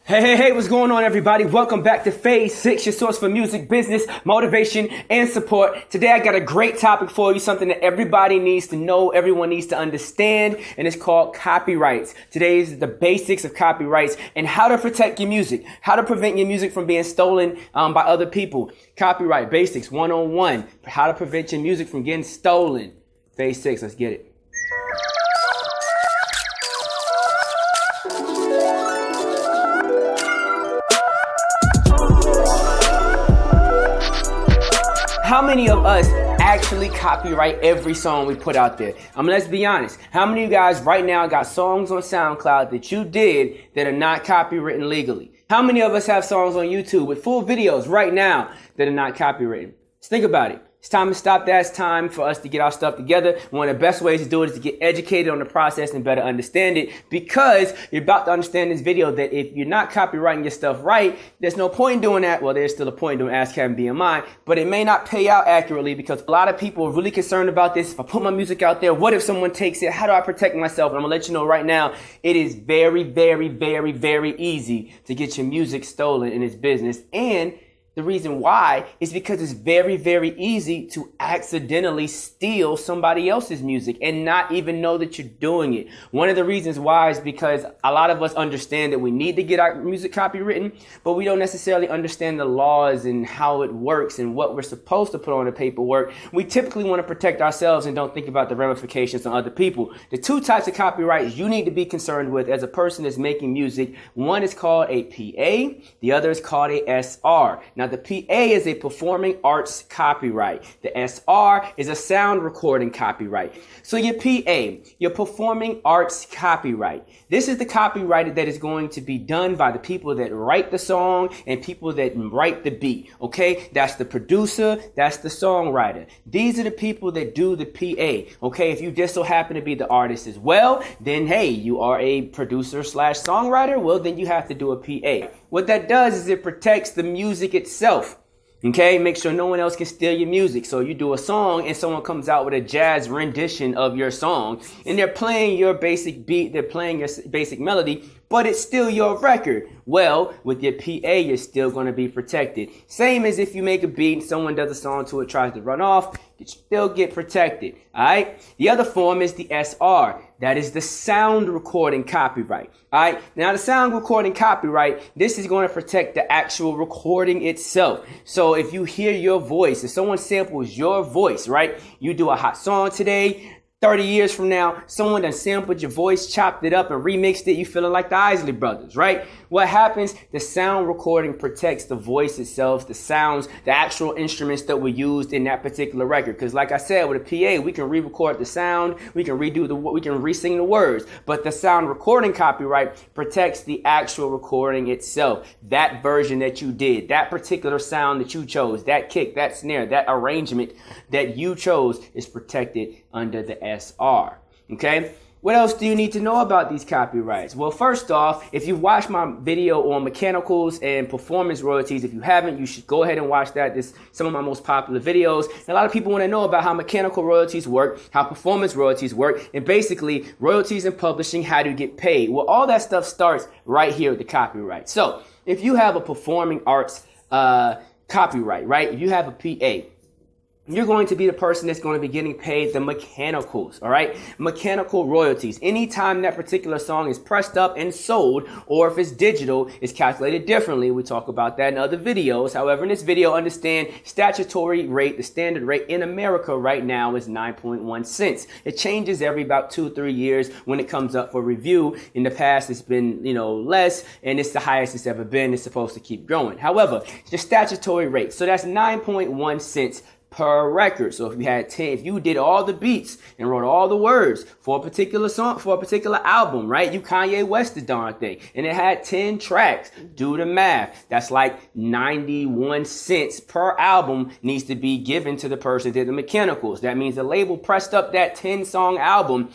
Hey, what's going on, everybody? Welcome back to Phase 6, your source for music, business, motivation, and support. Today, I got a great topic for you, something that everybody needs to know, everyone needs to understand, and it's called copyrights. Today is the basics of copyrights and how to protect your music, how to prevent your music from being stolen by other people. Copyright basics 101, how to prevent your music from getting stolen. Phase 6, let's get it. How many of us actually copyright every song we put out there? Let's be honest. How many of you guys right now got songs on SoundCloud that you did that are not copywritten legally? How many of us have songs on YouTube with full videos right now that are not copywritten? Just think about it. It's time to stop that. It's time for us to get our stuff together. One of the best ways to do it is to get educated on the process and better understand it, because you're about to understand this video that if you're not copywriting your stuff right, there's no point in doing that. Well, there's still a point in doing ASCAP and BMI, but it may not pay out accurately because a lot of people are really concerned about this. If I put my music out there, what if someone takes it? How do I protect myself? And I'm gonna let you know right now, it is very, very, very, very easy to get your music stolen in this business. And the reason why is because it's very, very easy to accidentally steal somebody else's music and not even know that you're doing it. One of the reasons why is because a lot of us understand that we need to get our music copywritten, but we don't necessarily understand the laws and how it works and what we're supposed to put on the paperwork. We typically want to protect ourselves and don't think about the ramifications on other people. The two types of copyrights you need to be concerned with as a person that's making music, one is called a PA, the other is called a SR. Now, the PA is a performing arts copyright. The SR is a sound recording copyright. So your PA, your performing arts copyright, this is the copyright that is going to be done by the people that write the song and people that write the beat. Okay, that's the producer, that's the songwriter. These are the people that do the PA. Okay, if you just so happen to be the artist as well, then hey, you are a producer slash songwriter. Well, then you have to do a PA. What that does is it protects the music itself. Okay, make sure no one else can steal your music. So you do a song and someone comes out with a jazz rendition of your song and they're playing your basic beat, they're playing your basic melody, but it's still your record. Well, with your PA, you're still going to be protected. Same as if you make a beat and someone does a song to it, tries to run off, you still get protected. All right. The other form is the SR. That is the sound recording copyright. All right. Now, the sound recording copyright, this is going to protect the actual recording itself. So if you hear your voice, if someone samples your voice, right, you do a hot song today, 30 years from now, someone done sampled your voice, chopped it up, and remixed it. You feeling like the Isley Brothers, right? What happens? The sound recording protects the voice itself, the sounds, the actual instruments that were used in that particular record. Because like I said, with a PA, we can re-record the sound, we can re-sing the words. But the sound recording copyright protects the actual recording itself. That version that you did, that particular sound that you chose, that kick, that snare, that arrangement that you chose is protected under the SR. Okay? What else do you need to know about these copyrights? Well, first off, if you've watched my video on mechanicals and performance royalties, if you haven't, you should go ahead and watch that. This is some of my most popular videos. And a lot of people want to know about how mechanical royalties work, how performance royalties work, and basically royalties in publishing, how do you get paid? Well, all that stuff starts right here with the copyright. So if you have a performing arts copyright, right? If you have a PA, you're going to be the person that's going to be getting paid the mechanicals, all right? Mechanical royalties. Anytime that particular song is pressed up and sold, or if it's digital, it's calculated differently. We talk about that in other videos. However, in this video, understand statutory rate, the standard rate in America right now is 9.1 cents. It changes every about 2-3 years when it comes up for review. In the past, it's been, less, and it's the highest it's ever been. It's supposed to keep growing. However, the statutory rate, so that's 9.1 cents per record. So if you had 10, if you did all the beats and wrote all the words for a particular song, for a particular album, right? You Kanye West the darn thing, and it had 10 tracks. Do the math. That's like 91 cents per album needs to be given to the person that did the mechanicals. That means the label pressed up that 10-song album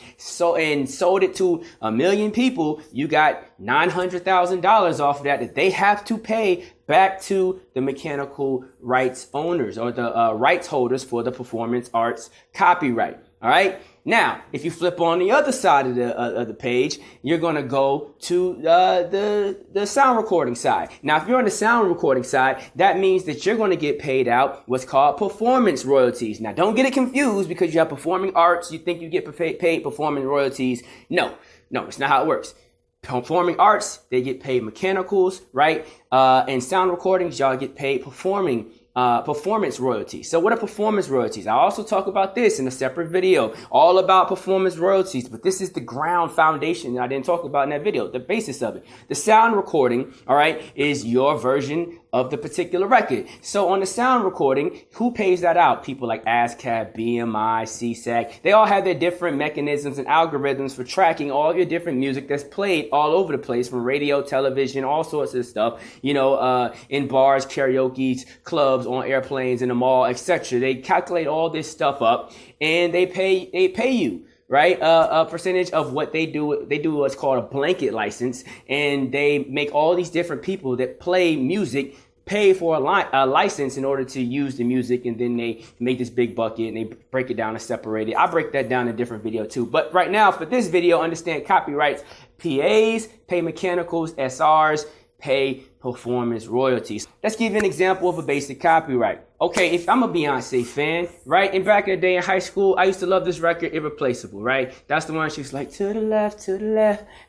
and sold it to 1 million people. You got $900,000 off of that they have to pay back to the mechanical rights owners or the rights holders for the performance arts copyright. All right. Now, if you flip on the other side of the page, you're going to go to the sound recording side. Now, if you're on the sound recording side, that means that you're going to get paid out what's called performance royalties. Now, don't get it confused because you have performing arts. You think you get paid performing royalties. No, it's not how it works. Performing arts, they get paid mechanicals, right? And sound recordings, y'all get paid performance royalties. So what are performance royalties? I also talk about this in a separate video, all about performance royalties, but this is the ground foundation that I didn't talk about in that video, the basis of it. The sound recording, all right, is your version of the particular record. So on the sound recording, who pays that out? People like ASCAP, BMI, CSAC, they all have their different mechanisms and algorithms for tracking all your different music that's played all over the place, from radio, television, all sorts of stuff, in bars, karaoke, clubs, on airplanes, in the mall, etc. They calculate all this stuff up and they pay you, right? A percentage of what they do. They do what's called a blanket license, and they make all these different people that play music pay for a license in order to use the music, and then they make this big bucket and they break it down and separate it. I break that down in a different video too. But right now, for this video, understand copyrights, PAs, pay mechanicals, SRs, pay performance royalties. Let's give you an example of a basic copyright. Okay, if I'm a Beyonce fan, right? And back in the day in high school, I used to love this record, Irreplaceable, right? That's the one she was like, to the left,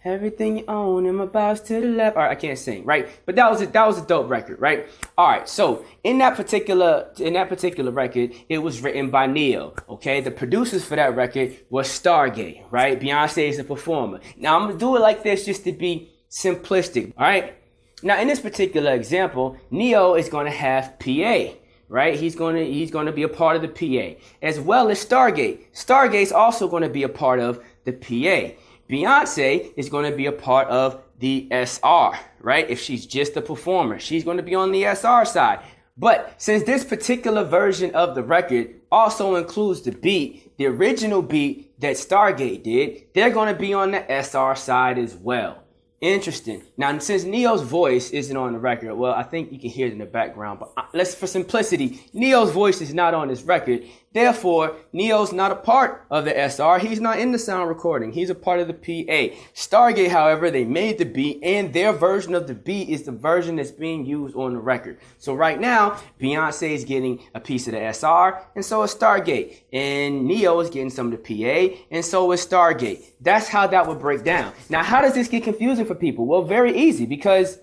everything you own, and my boss to the left. All right, I can't sing, right? But that was a dope record, right? All right, so in that particular record, it was written by Neo, okay? The producers for that record was Stargate, right? Beyonce is a performer. Now, I'm gonna do it like this just to be simplistic, all right? Now, in this particular example, Neo is going to have PA, right? He's going to be a part of the PA, as well as Stargate. Stargate's also going to be a part of the PA. Beyonce is going to be a part of the SR, right? If she's just a performer, she's going to be on the SR side. But since this particular version of the record also includes the beat, the original beat that Stargate did, they're going to be on the SR side as well. Interesting. Now, since Neo's voice isn't on the record, well, I think you can hear it in the background, but for simplicity, Neo's voice is not on this record. Therefore, Neo's not a part of the SR. He's not in the sound recording. He's a part of the PA. Stargate, however, they made the beat, and their version of the beat is the version that's being used on the record. So right now, Beyonce is getting a piece of the SR, and so is Stargate. And Neo is getting some of the PA, and so is Stargate. That's how that would break down. Now, how does this get confusing for people? Well, very easy, because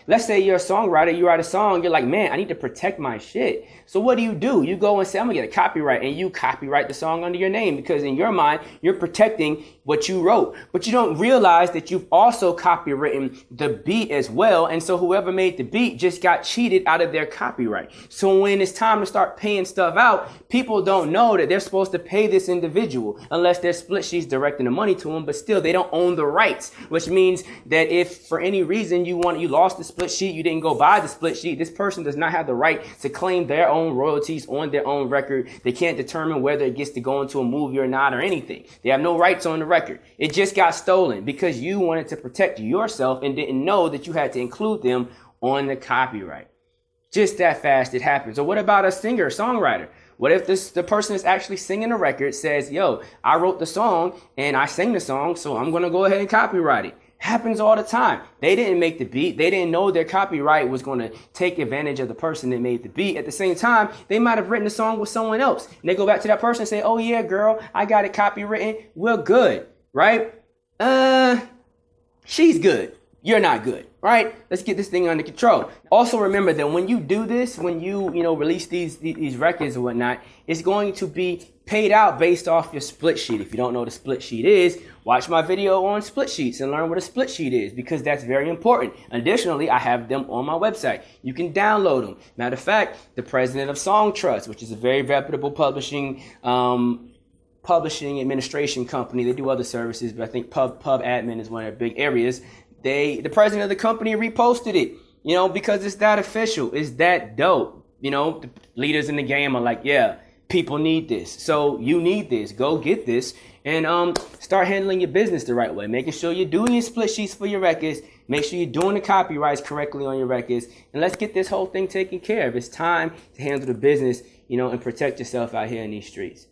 let's say you're a songwriter, you write a song, you're like, man, I need to protect my shit. So what do? You go and say, I'm gonna get a copyright, and you copyright the song under your name, because in your mind, you're protecting what you wrote. But you don't realize that you've also copywritten the beat as well, and so whoever made the beat just got cheated out of their copyright. So when it's time to start paying stuff out, people don't know that they're supposed to pay this individual unless their split sheet's directing the money to them, but still they don't own the rights, which means that if for any reason you lost the split sheet, you didn't go buy the split sheet, this person does not have the right to claim their own royalties on their own record. They can't determine whether it gets to go into a movie or not or anything. They have no rights on the record. It just got stolen because you wanted to protect yourself and didn't know that you had to include them on the copyright. Just that fast it happens. Or what about a singer, songwriter? What if the person that's actually singing the record says, yo, I wrote the song and I sang the song, so I'm going to go ahead and copyright it? Happens all the time. They didn't make the beat. They didn't know their copyright was going to take advantage of the person that made the beat. At the same time, they might have written the song with someone else. And they go back to that person and say, oh yeah, girl, I got it copywritten. We're good, right? She's good. You're not good, right? Let's get this thing under control. Also remember that when you do this, when you release these records or whatnot, it's going to be paid out based off your split sheet. If you don't know what a split sheet is, watch my video on split sheets and learn what a split sheet is, because that's very important. Additionally, I have them on my website. You can download them. Matter of fact, the president of Song Trust, which is a very reputable publishing administration company. They do other services, but I think pub admin is one of their big areas. The president of the company reposted it, because it's that official. It's that dope. The leaders in the game are like, yeah, people need this. So you need this. Go get this and start handling your business the right way. Making sure you're doing your split sheets for your records. Make sure you're doing the copyrights correctly on your records. And let's get this whole thing taken care of. It's time to handle the business, and protect yourself out here in these streets.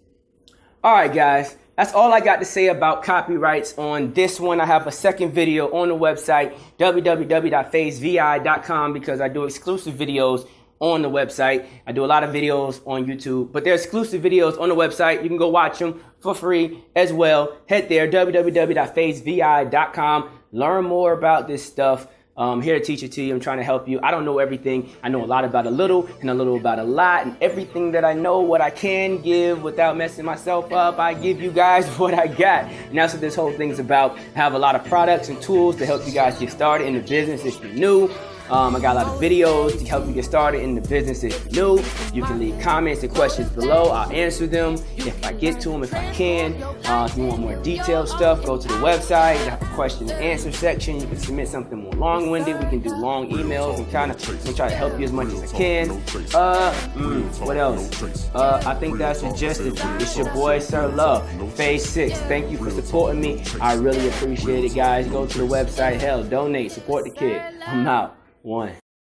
All right, guys. That's all I got to say about copyrights on this one. I have a second video on the website, www.phasevi.com, because I do exclusive videos on the website. I do a lot of videos on YouTube, but they're exclusive videos on the website. You can go watch them for free as well. Head there, www.phasevi.com. Learn more about this stuff. I'm here to teach it to you. I'm trying to help you. I don't know everything. I know a lot about a little and a little about a lot, and everything that I know, what I can give without messing myself up, I give you guys what I got. And that's what this whole thing's about. I have a lot of products and tools to help you guys get started in the business if you're new. I got a lot of videos to help you get started in the business if you're new. You can leave comments and questions below. I'll answer them if I get to them, if I can. If you want more detailed stuff, go to the website. You have a question and answer section. You can submit something more long-winded. We can do long emails and kind of try to help you as much as I can. What else? I think that's the gist of it. It's your boy, Sir Love, Phase 6. Thank you for supporting me. I really appreciate it, guys. Go to the website. Hell, donate. Support the kid. I'm out. One.